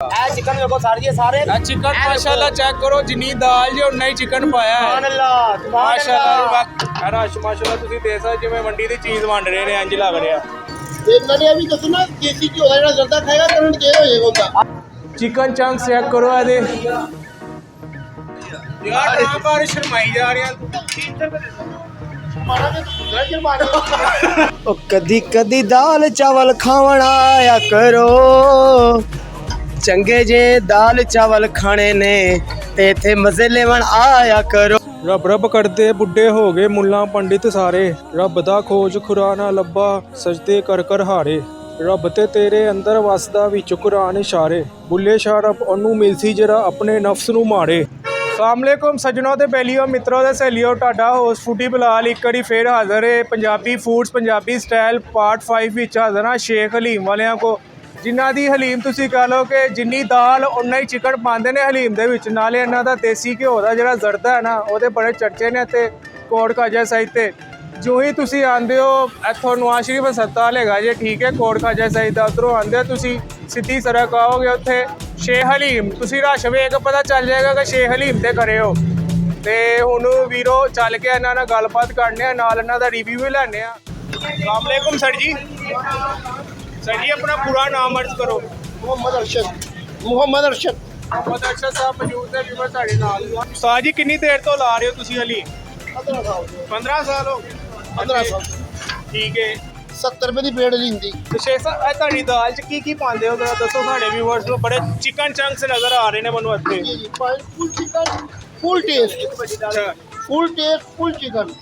Chicken देखो सारे ये सारे चिकन माशाल्लाह चेक करो जिन्नी दाल जो उन्ना ही चिकन पाया है माशाल्लाह रश माशाल्लाह ਤੁਸੀਂ ਦੇਖ ਸਕਦੇ ਜਿਵੇਂ ਮੰਡੀ ਦੀ ਚੀਜ਼ ਵੰਡ ਰਹੇ ਨੇ ਇੰਜ ਲੱਗ ਰਿਹਾ ਤੇ ਇਹਨਾਂ ਨੇ ਵੀ ਦੱਸੋ ਨਾ ਦੇਸੀ ਘਿਓ ਦਾ ਜਿਹੜਾ ਜ਼ਰਦਾ ਖਾਏਗਾ ਕਰੰਟ ਜੇ ਹੋ ਜਾਏਗਾ ਉਹਦਾ चिकन चंक चेक करो ਇਹਦੇ ਯਾਰ ਨਾ ਬਾਰ ਸ਼ਰਮਾਈ ਜਾ ਰਿਹਾ ਮਾਰਾ ਤੇ ਦੂਸਰਾ ਜਰਮਾਨਾ ओ कदी कदी दाल चावल खावण आया करो चंगे जे दाल चावल खाने ने ते थे मजे लेवन आया करो ਰੱਬ ਰੱਬ ਕਰਦੇ ਬੁੱਢੇ ਹੋ ਗਏ ਮੁੱਲਾ ਪੰਡਿਤ ਸਾਰੇ ਰੱਬ ਦਾ ਖੋਜ ਖੁਰਾ ਨਾ ਲੱਭਾ ਸਜਦੇ ਕਰ ਕਰ ਹਾਰੇ ਰੱਬ ਤੇ ਤੇਰੇ ਅੰਦਰ ਵਸਦਾ ਵਿੱਚ ਕੁਰਾਨ ਇਸ਼ਾਰੇ ਬੁੱਲੇ ਸ਼ਾਹ ਰੱਬ ਉਹਨੂੰ ਮਿਲਸੀ ਜਿਹੜਾ ਆਪਣੇ ਨਫਸ ਨੂੰ ਮਾਰੇ ਅਸਲਾਮੁਅਲੈਕੁਮ ਸੱਜਣੋ ਤੇ ਬੈਲੀਓ ਮਿੱਤਰੋ ਤੇ ਸਹੇਲੀਓ ਤੁਹਾਡਾ ਹੋਸਟ ਫੂਡੀ ਬਲਾਲ ਇੱਕ ਵਾਰੀ ਫੇਰ ਹਾਜ਼ਰ ਹੈ Punjabi foods Punjabi style part 5 ਵਿੱਚ ਹਾਜ਼ਰ ਹਾਂ ਸ਼ੇਖ ਹਲੀਮ ਵਾਲਿਆਂ ਕੋ ਜਿਨ੍ਹਾਂ ਦੀ ਹਲੀਮ ਤੁਸੀਂ ਕਹ ਲਓ ਕਿ ਜਿੰਨੀ ਦਾਲ ਉਨਾ ਹੀ ਚਿਕਨ ਪਾਉਂਦੇ ਨੇ ਹਲੀਮ ਦੇ ਵਿੱਚ ਨਾਲੇ ਇਹਨਾਂ ਦਾ ਦੇਸੀ ਘਿਓ ਦਾ ਜਿਹੜਾ ਜ਼ਰਦਾ ਹੈ ਨਾ ਉਹਦੇ ਬੜੇ ਚਰਚੇ ਨੇ ਅਤੇ ਕੋਟ ਖਾਜਾ ਸਾਈਡ 'ਤੇ ਜੋ ਹੀ ਤੁਸੀਂ ਆਉਂਦੇ ਹੋ ਇੱਥੋਂ ਨਵਾਜ਼ ਸ਼ਰੀਫ ਹਸਪਤਾਲ ਹੈਗਾ ਜੇ ਠੀਕ ਹੈ ਕੋਟ ਖਾਜਾ ਸਾਈਡ ਦਾ ਉੱਧਰੋਂ ਆਉਂਦੇ ਹੋ ਤੁਸੀਂ ਸਿੱਧੀ ਸੜਕ ਆਓਗੇ ਉੱਥੇ ਸ਼ੇਖ ਹਲੀਮ ਤੁਸੀਂ ਰਸ਼ ਵੇਖ ਪਤਾ ਚੱਲ ਜਾਏਗਾ ਕਿ ਸ਼ੇਖ ਹਲੀਮ ਤੇ ਖੜੇ ਹੋ ਤੇ ਹੁਣ ਵੀਰੋ ਚੱਲ ਕੇ ਇਹਨਾਂ ਨਾਲ ਗੱਲਬਾਤ ਕਰਨੇ ਆ ਨਾਲ ਇਹਨਾਂ ਦਾ ਰਿਵਿਊ ਵੀ ਲੈਣੇ ਆ अस्सलाम वालेकुम सर जी अपना पूरा नाम अर्ज करो ਮੁਹੰਮਦ ਅਰਸ਼ਦ मोहम्मद अरशद साहब मौजूद है ਵੀਰ ਸਾਡੇ ਨਾਲ ਉਸਤਾਦ ਜੀ ਕਿੰਨੀ ਦੇਰ ਤੋਂ ਲਾ ਰਹੇ ਹੋ ਤੁਸੀਂ ਹਲੀਮ 15 ਸਾਲ ਹੋ 15 ਸਾਲ ਠੀਕ ਹੈ 70 ਰੁਪਏ ਦੀ ਪਲੇਟ ਲਿੰਦੀ ਤੇ ਸ਼ੇਖ ਸਾਹਿਬ ਇਹ ਤੁਹਾਡੀ ਦਾਲ ਚ ਕੀ ਪਾਉਂਦੇ ਹੋ ਜ਼ਰਾ ਦੱਸੋ ਸਾਡੇ ਵੀਵਰਸ ਨੂੰ ਬੜੇ ਚਿਕਨ ਚੰਕਸ ਨਜ਼ਰ ਆ ਰਹੇ ਨੇ ਮੈਨੂੰ ਇੱਥੇ ਜੀ ਜੀ ਫੁੱਲ ਚਿਕਨ ਫੁੱਲ ਟੇਸਟ ਫੁੱਲ ਚਿਕਨ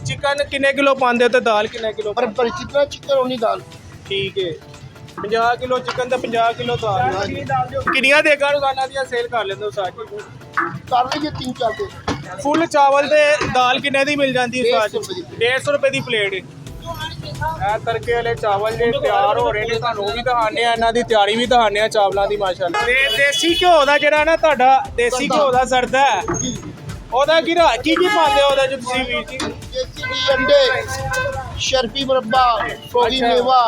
चिकन किन्ने किलो पाते हो तो दाल किन्ने किलो पर जितना चिकन उन्नी दाल ठीक है 50 किलो चिकन तो 50 किलो दाल किनिया देगा दुकाना दियां सेल कर लेंदे हो साथ कर लीजिए 3-4 दिन फुल चावल ते दाल किन्ने दी मिल जाती है साथ 150 रुपए ਦੀ ਪਲੇਟ ਇਹ ਤੜਕੇ ਵਾਲੇ ਚਾਵਲ ਜੇ ਤਿਆਰ ਹੋ ਰਹੇ ਨੇ ਤੁਹਾਨੂੰ ਉਹ ਵੀ ਦਿਖਾਣੇ ਆ ਇਹਨਾਂ ਦੀ ਤਿਆਰੀ ਵੀ ਦਿਖਾਣੇ ਆ ਚਾਵਲਾਂ ਦੀ ਮਾਸ਼ਾਅੱਲਾ ਤੇ ਦੇਸੀ ਘਿਓ ਦਾ ਜਿਹੜਾ ਨਾ ਤੁਹਾਡਾ ਦੇਸੀ ਘਿਓ ਦਾ ਜ਼ਰਦਾ ਹੈ ਉਹਦਾ ਕੀ ਪਾਉਂਦੇ ਹੋ ਉਹਦਾ ਜੋ ਤੁਸੀਂ ਵੀਰ ਜੀ देसी घी अंडे शर्फी मुरब्बा सोगी मेवा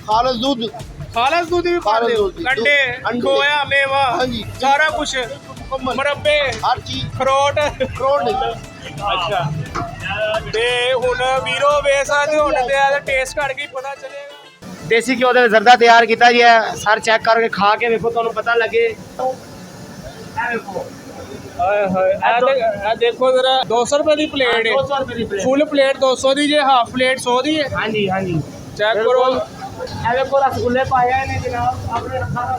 खालस दूध ਖਾਲਸ ਦੁੱਧ ਵੀ ਪਾਉਂਦੇ ਹੋ ਕੰਡੇ ਖੋਇਆ ਮੇਵਾ ਹਾਂਜੀ ਸਾਰਾ ਕੁਝ मुकम्मल ਮੁਰੱਬੇ हर चीज ਖਰੋਟ ਅੱਛਾ ਤੇ ਹੁਣ ਵੀਰੋ ਵੇਸਾ ਤੇ ਹੁਣ ਤੇ ਆ ਟੇਸਟ ਕਰਕੇ ਹੀ ਪਤਾ ਚੱਲੇਗਾ देसी घ्यो ਦਾ ਜ਼ਰਦਾ ਤਿਆਰ ਕੀਤਾ ਜੀ ਸਰ ਚੈੱਕ ਕਰਕੇ ਖਾ ਕੇ ਵੇਖੋ ਤੁਹਾਨੂੰ ਪਤਾ ਲੱਗੇ ਹਾਏ ਹਾਏ ਇਹ ਦੇਖੋ ਜ਼ਰਾ 200 ਰੁਪਏ ਦੀ ਪਲੇਟ ਹੈ 200 ਰੁਪਏ ਦੀ ਪਲੇਟ ਫੁੱਲ ਪਲੇਟ 200 ਦੀ ਜੇ ਹਾਫ ਪਲੇਟ 100 ਦੀ ਹੈ ਹਾਂਜੀ ਹਾਂਜੀ ਚੈੱਕ ਕਰੋ ਇਹ ਵੇਖੋ ਰਸਗੁੱਲੇ ਪਾਏ ਨੇ ਜਨਾਬ ਆਪਣੇ ਰੱਖਾ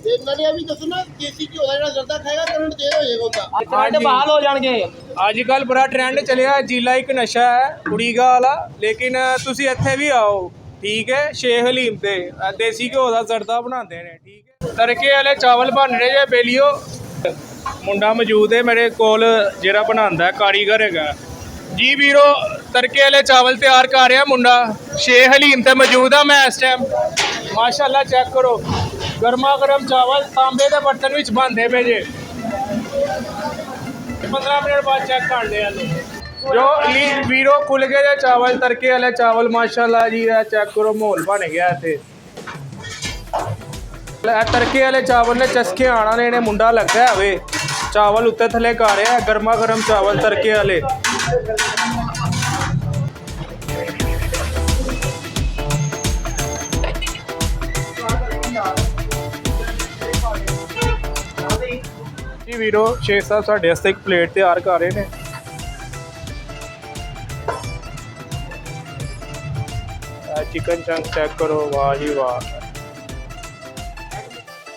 ਤੇ ਇਹਨਾਂ ਨੇ ਵੀ ਦੱਸੋ ਨਾ ਦੇਸੀ ਘਿਓ ਦਾ ਜਿਹੜਾ ਜ਼ਰਦਾ ਖਾਏਗਾ ਕਰੰਟ ਜੇ ਹੋ ਜਾਏਗਾ ਉਹਦਾ ਕਰੰਟ ਬਹਾਲ ਹੋ ਜਾਣਗੇ ਅੱਜ ਕੱਲ ਬੜਾ ਟ੍ਰੈਂਡ ਚੱਲਿਆ ਜੀਲਾ ਇੱਕ ਨਸ਼ਾ ਹੈ ਕੁੜੀਗਾ ਵਾਲਾ ਲੇਕਿਨ ਤੁਸੀਂ ਇੱਥੇ ਵੀ ਆਓ ਠੀਕ ਹੈ ਸ਼ੇਖ ਹਲੀਮ ਤੇ ਦੇਸੀ ਘਿਓ ਦਾ ਜ਼ਰਦਾ ਬਣਾਉਂਦੇ ਨੇ ਠੀਕ ਹੈ ਤੜਕੇ ਵਾਲੇ ਚਾਵਲ ਬਣ ਰਹੇ ਜੇ ਬੇਲੀਓ ਮੁੰਡਾ ਮੌਜੂਦ ਹੈ ਮੇਰੇ ਕੋਲ ਜਿਹੜਾ ਬਣਾਉਂਦਾ ਕਾਰੀਗਰ ਹੈਗਾ ਜੀ ਵੀਰੋ ਤੜਕੇ ਵਾਲੇ ਚਾਵਲ ਤਿਆਰ ਕਰ ਰਿਹਾ ਮੁੰਡਾ ਸ਼ੇਖ ਹਲੀਮ ਤੇ ਮੌਜੂਦ ਆ ਮੈਂ ਇਸ ਟਾਈਮ ਮਾਸ਼ਾਅੱਲਾ ਚੈੱਕ ਕਰੋ ਗਰਮਾ ਗਰਮ ਚਾਵਲ ਤਾਂਬੇ ਦੇ ਬਰਤਨ ਵਿੱਚ ਬਣਦੇ ਪਏ ਜੇ 15 ਮਿੰਟ ਬਾਅਦ ਚੈੱਕ ਕਰਦੇ ਆ ਜੋ ਵੀਰੋ ਖੁੱਲ ਗਏ ਜੇ ਚਾਵਲ ਤੜਕੇ ਵਾਲੇ ਚਾਵਲ ਮਾਸ਼ਾਅੱਲਾ ਜੀ ਇਹ ਚੈੱਕ ਕਰੋ ਮਾਹੌਲ ਬਣ ਗਿਆ ਇੱਥੇ ਤੜਕੇ ਵਾਲੇ ਚਾਵਲ ਨੇ ਚਸਕੇ ਆਣਾ ਨੇ ਇਹਨੇ ਮੁੰਡਾ ਲੱਗਾ ਹੋਵੇ ਚਾਵਲ ਉੱਤੇ ਥੱਲੇ ਕਰ ਰਿਹਾ ਗਰਮਾ ਗਰਮ ਚਾਵਲ ਤੜਕੇ ਵਾਲੇ ਜੀ ਵੀਰੋ ਸ਼ੇਖ ਸਾਹਿਬ ਸਾਡੇ ਵਾਸਤੇ ਇੱਕ ਪਲੇਟ ਤਿਆਰ ਕਰ ਰਹੇ ਨੇ चिकन चंक चेक करो वाह जी वाह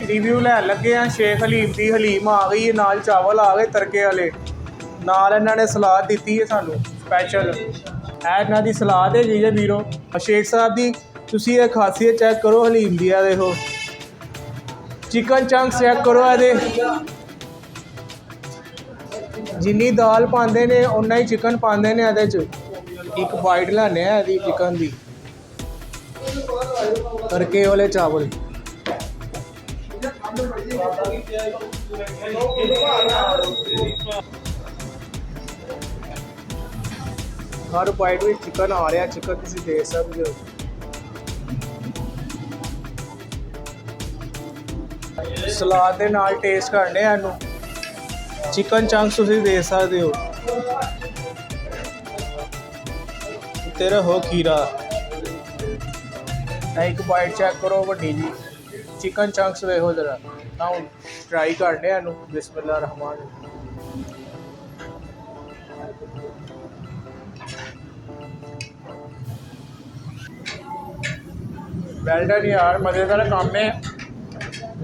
रिव्यू लैन लगे हैं शेख हलीम की हलीम आ गई है नाल चावल आ गए तड़के वाले नाल इन्होंने सलाद दी है सानू स्पैशल इन्हों की सलाद है जी वीरो शेख साहब की तुसी ये खासियत चेक करो हलीम की देखो चिकन चंक चेक करो ये जिन्नी दाल पाते ने उन्ना ही चिकन पाते ने ये एक बाइट लाने चिकन की तड़के वाले चावल हर बाइट में चिकन आ रहा चिकन तुम देख सकते हो ਸਲਾਦ ਦੇ ਨਾਲ ਟੇਸਟ ਕਰਨੇ ਆ ਇਹਨੂੰ। ਚਿਕਨ ਚੰਕਸ ਤੁਸੀਂ ਦੇ ਸਕਦੇ ਹੋ। ਤੇ ਰਹੋ ਖੀਰਾ। ਇੱਕ ਬਾਈਟ ਚੈੱਕ ਕਰੋ ਵੱਡੀ ਜੀ। ਚਿਕਨ ਚੰਕਸ ਵੇਖੋ ਜਰਾ। ਤਾਂ ਹੁਣ ਟਰਾਈ ਕਰਨੇ ਆ ਇਹਨੂੰ। ਬਿਸਮਿਲ੍ਲਾ ਰਹਿਮਾਨ। ਵੈਲ ਡਨ ਯਾਰ, ਮਜ਼ੇਦਾਰ ਕੰਮ ਹੈ।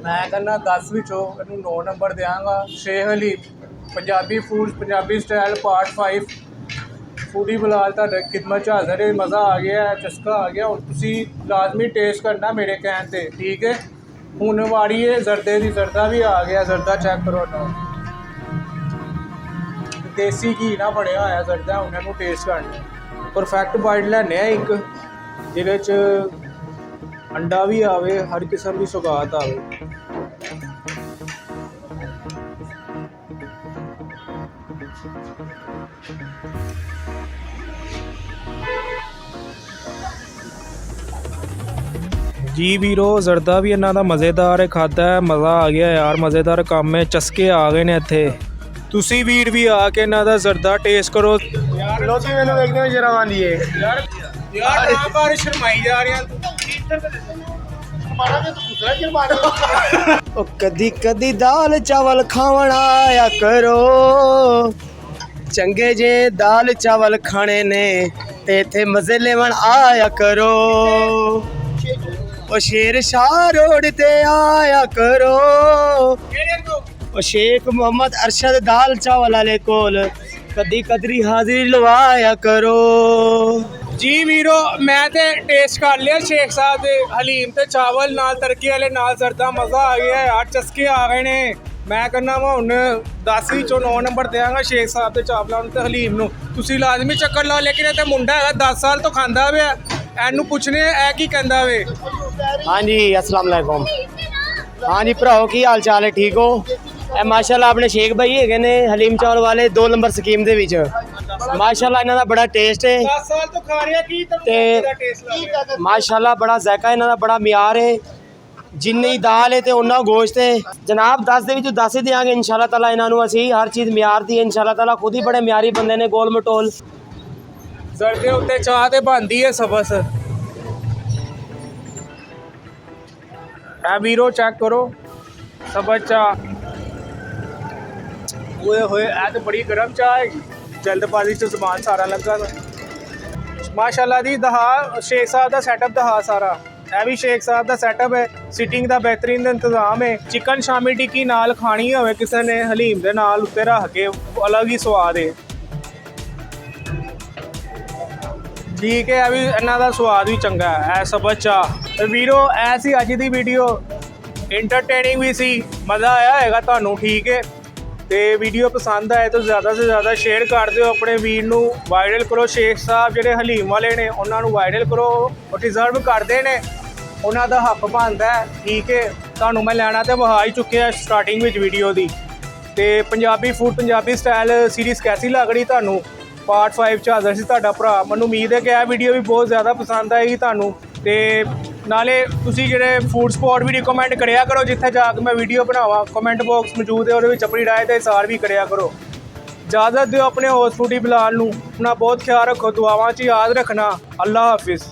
ਮੈਂ ਕਹਿੰਦਾ 10 ਵਿੱਚੋਂ ਇਹਨੂੰ 9 ਨੰਬਰ ਦਿਆਂਗਾ। Sheikh haleem Punjabi food Punjabi style part 5 foodie Bilal ਤੁਹਾਡੇ ਖਿਦਮਤ 'ਚ ਹਾਜ਼ਰ ਹੈ। ਮਜ਼ਾ ਆ ਗਿਆ, ਚਸਕਾ ਆ ਗਿਆ। ਹੁਣ ਤੁਸੀਂ ਲਾਜ਼ਮੀ ਟੇਸਟ ਕਰਨਾ ਮੇਰੇ ਕਹਿਣ 'ਤੇ, ਠੀਕ ਹੈ। ਹੁਣ ਵਾਰੀ ਹੈ ਜ਼ਰਦੇ ਦੀ। ਜ਼ਰਦਾ ਵੀ ਆ ਗਿਆ। ਜ਼ਰਦਾ ਚੈੱਕ ਕਰੋ ਨਾ, ਦੇਸੀ ਘੀ ਨਾ ਬਣਿਆ ਹੋਇਆ ਜ਼ਰਦਾ। ਹੁਣ ਇਹਨੂੰ ਟੇਸਟ ਕਰਨਾ। ਪਰਫੈਕਟ ਬਾਈਟ ਲੈਣੇ ਆ ਇੱਕ, ਜਿਹਦੇ 'ਚ ਅੰਡਾ ਵੀ ਆਵੇ, ਹਰ ਕਿਸਮ ਦੀ ਸੁਗਾਤ ਆਵੇ। ਜੀ ਵੀਰੋ, ਜ਼ਰਦਾ ਵੀ ਇਹਨਾਂ ਦਾ ਮਜ਼ੇਦਾਰ ਹੈ। ਖਾਧਾ ਹੈ, ਮਜ਼ਾ ਆ ਗਿਆ ਯਾਰ। ਮਜ਼ੇਦਾਰ ਕੰਮ ਹੈ, ਚਸਕੇ ਆ ਗਏ ਨੇ ਇੱਥੇ। ਤੁਸੀਂ ਵੀਰ ਵੀ ਆ ਕੇ ਇਹਨਾਂ ਦਾ ਜ਼ਰਦਾ ਟੇਸਟ ਕਰੋ ਯਾਰ। ਲੋਕੀ ਮੈਨੂੰ ਵੇਖਦੇ ਹੋਏ ਸ਼ਰਮ ਆਉਂਦੀ ਹੈ ਯਾਰ ਯਾਰ ਨਾ ਬਾਰ ਸ਼ਰਮਾਈ ਜਾ ਰਿਹਾ ਤੂੰ। ਉਹ ਕਦੀ ਕਦੀ ਦਾਲ ਚਾਵਲ ਖਾਵਣ ਆਇਆ ਕਰੋ। ਚੰਗੇ ਜੇ ਦਾਲ ਚਾਵਲ ਖਾਣੇ ਨੇ ਤੇ ਇੱਥੇ ਮਜ਼ੇ ਲੈਵਣ ਆਇਆ ਕਰੋ। ਉਹ ਸ਼ੇਰ ਸ਼ਾਹ ਰੋਡ ਤੇ ਆਇਆ ਕਰੋ। ਉਹ ਸ਼ੇਖ ਮੁਹੰਮਦ ਅਰਸ਼ਦ ਦਾਲ ਚਾਵਲ ਵਾਲੇ ਕੋਲ ਕਦੀ ਕਦਰੀ ਹਾਜ਼ਰੀ ਲਵਾਇਆ ਕਰੋ। ਜੀ ਵੀਰੋ, ਮੈਂ ਤੇ ਟੇਸਟ ਕਰ ਲਿਆ ਸ਼ੇਖ ਸਾਹਿਬ ਦੇ ਹਲੀਮ ਤੇ ਚਾਵਲ ਨਾਲ, ਤੜਕੇ ਵਾਲੇ ਨਾਲ ਜ਼ਰਦਾ। ਮਜ਼ਾ ਆ ਗਿਆ ਯਾਰ, ਚਸਕੇ ਆ ਗਏ ਨੇ। ਮੈਂ ਕਹਿੰਦਾ ਵਾ ਹੁਣ 10 ਵਿੱਚੋਂ 9 ਨੰਬਰ ਦਿਆਂਗਾ ਸ਼ੇਖ ਸਾਹਿਬ ਦੇ ਚਾਵਲਾਂ ਨੂੰ ਤੇ ਹਲੀਮ ਨੂੰ। ਤੁਸੀਂ ਲਾਜ਼ਮੀ ਚੱਕਰ ਲਾਓ। ਲੇਕਿਨ ਇਹ ਤੇ ਮੁੰਡਾ ਹੈਗਾ 10 ਸਾਲ ਤੋਂ ਖਾਂਦਾ ਪਿਆ। ਇਹਨੂੰ ਪੁੱਛਣੇ ਇਹ ਕੀ ਕਹਿੰਦਾ ਵੇ। ਹਾਂਜੀ, ਅਸਲਾਮ ਵਾਲੇਕੁਮ। ਹਾਂਜੀ ਭਰਾਓ, ਕੀ ਹਾਲ ਚਾਲ ਹੈ? ਠੀਕ ਹੋ? ਇਹ ਮਾਸ਼ਾਅੱਲਾ ਆਪਣੇ ਸ਼ੇਖ ਭਾਈ ਹੈਗੇ ਨੇ ਹਲੀਮ ਚਾਵਲ ਵਾਲੇ 2 ਨੰਬਰ ਸਕੀਮ ਦੇ ਵਿੱਚ। ਮਾਸ਼ਾਅੱਲਾ ਇਹਨਾਂ ਦਾ ਬੜਾ ਟੇਸਟ ਹੈ। 10 ਸਾਲ ਤੋਂ ਖਾ ਰਿਹਾ, ਕੀ ਤੇ ਟੇਸਟ ਲੱਗ ਮਾਸ਼ਾਅੱਲਾ ਬੜਾ ਜ਼ਾਇਕਾ ਇਹਨਾਂ ਦਾ, ਬੜਾ ਮਿਆਰ ਹੈ। ਜਿੰਨੀ ਦਾਲ ਹੈ ਤੇ ਉਹਨਾਂ ਗੋਸ਼ਤ ਹੈ ਜਨਾਬ। 10 ਦੇ ਵਿੱਚੋਂ 10 ਹੀ ਦਿਆਂਗੇ ਇਨਸ਼ਾਅੱਲਾ ਤਾਲਾ ਇਹਨਾਂ ਨੂੰ ਅਸੀਂ। ਹਰ ਚੀਜ਼ ਮਿਆਰ ਦੀ ਹੈ ਇਨਸ਼ਾਅੱਲਾ ਤਾਲਾ। ਖੁਦ ਹੀ ਬੜੇ ਮਿਆਰੀ ਬੰਦੇ ਨੇ, ਗੋਲ ਮਟੋਲ। ਜ਼ਰਦੇ ਉੱਤੇ ਚਾਹ ਤੇ ਬਣਦੀ ਹੈ ਸਬਸ। ਇਹ ਵੀਰੋ ਚੈੱਕ ਕਰੋ, ਸਬਸ ਚਾਹ। ਓਏ ਹੋਏ, ਇਹ ਤਾਂ ਬੜੀ ਗਰਮ ਚਾਹ ਹੈਗੀ। ਜਲਦਬਾਜ਼ੀ 'ਚ ਜ਼ਬਾਨ ਸਾਰਾ ਲੱਗਾ ਵਾ। ਮਾਸ਼ਾਅੱਲਾ ਦੀ ਦਹਾ ਸ਼ੇਖ ਸਾਹਿਬ ਦਾ ਸੈਟਅਪ ਦਹਾ ਸਾਰਾ। ਇਹ ਵੀ ਸ਼ੇਖ ਸਾਹਿਬ ਦਾ ਸੈਟਅਪ ਹੈ। ਸਿਟਿੰਗ ਦਾ ਬਿਹਤਰੀਨ ਇੰਤਜ਼ਾਮ ਹੈ। ਚਿਕਨ ਸ਼ਾਮੀ ਟਿੱਕੀ ਨਾਲ ਖਾਣੀ ਹੋਵੇ ਕਿਸੇ ਨੇ ਹਲੀਮ ਦੇ ਨਾਲ ਉੱਤੇ ਰੱਖ ਕੇ, ਅਲੱਗ ਹੀ ਸਵਾਦ ਹੈ। ਠੀਕ ਹੈ, ਇਹ ਵੀ ਇਹਨਾਂ ਦਾ ਸਵਾਦ ਵੀ ਚੰਗਾ ਹੈ। ਇਹ ਸਬਜ਼ ਚਾਹ। ਵੀਰੋ, ਇਹ ਸੀ ਅੱਜ ਦੀ ਵੀਡੀਓ। ਇੰਟਰਟੇਨਿੰਗ ਵੀ ਸੀ, ਮਜ਼ਾ ਆਇਆ ਹੋਏਗਾ ਤੁਹਾਨੂੰ, ਠੀਕ ਹੈ। ਤੇ ਵੀਡੀਓ ਪਸੰਦ ਆਏ ਤਾਂ ਜ਼ਿਆਦਾ ਤੋਂ ਜ਼ਿਆਦਾ ਸ਼ੇਅਰ ਕਰ ਦਿਓ। ਆਪਣੇ ਵੀਰ ਨੂੰ ਵਾਇਰਲ ਕਰੋ। ਸ਼ੇਖ ਸਾਹਿਬ ਜਿਹੜੇ ਹਲੀਮ ਵਾਲੇ ਨੇ ਉਹਨਾਂ ਨੂੰ ਵਾਇਰਲ ਕਰੋ। ਉਹ ਡਿਜ਼ਰਵ ਕਰਦੇ ਨੇ, ਉਹਨਾਂ ਦਾ ਹੱਕ ਬਣਦਾ ਹੈ, ਠੀਕ ਹੈ। ਤੁਹਾਨੂੰ ਮੈਂ ਲੈਣਾ ਤਾਂ ਵਹਾ ਹੀ ਚੁੱਕਿਆ ਸਟਾਰਟਿੰਗ ਵਿੱਚ ਵੀਡੀਓ ਦੀ। ਤੇ Punjabi food Punjabi style series ਕੈਸੀ ਲੱਗ ਰਹੀ ਤੁਹਾਨੂੰ? ਪਾਰਟ 5 'ਚ ਹਾਜ਼ਰ ਸੀ ਤੁਹਾਡਾ ਭਰਾ। ਮੈਨੂੰ ਉਮੀਦ ਹੈ ਕਿ ਇਹ ਵੀਡੀਓ ਵੀ ਬਹੁਤ ਜ਼ਿਆਦਾ ਪਸੰਦ ਆਏਗੀ ਤੁਹਾਨੂੰ। ਤੇ ਨਾਲੇ ਤੁਸੀਂ ਜਿਹੜੇ ਫੂਡ ਸਪੌਟ ਵੀ ਰਿਕਮੈਂਡ ਕਰਿਆ ਕਰੋ, ਜਿੱਥੇ ਜਾ ਕੇ ਮੈਂ ਵੀਡੀਓ ਬਣਾਵਾਂ। ਕਮੈਂਟ ਬਾਕਸ ਮੌਜੂਦ ਹੈ, ਉਹਦੇ ਵਿੱਚ ਆਪਣੀ ਰਾਏ ਤੇ ਇਜ਼ਹਾਰ ਵੀ ਕਰਿਆ ਕਰੋ। ਇਜਾਜ਼ਤ ਦਿਓ ਆਪਣੇ ਹੋਸਟ ਫੂਡੀ ਬਲਾਲ ਨੂੰ। ਆਪਣਾ ਬਹੁਤ ਖਿਆਲ ਰੱਖੋ, ਦੁਆਵਾਂ 'ਚ ਯਾਦ ਰੱਖਣਾ। ਅੱਲਾ ਹਾਫਿਜ਼।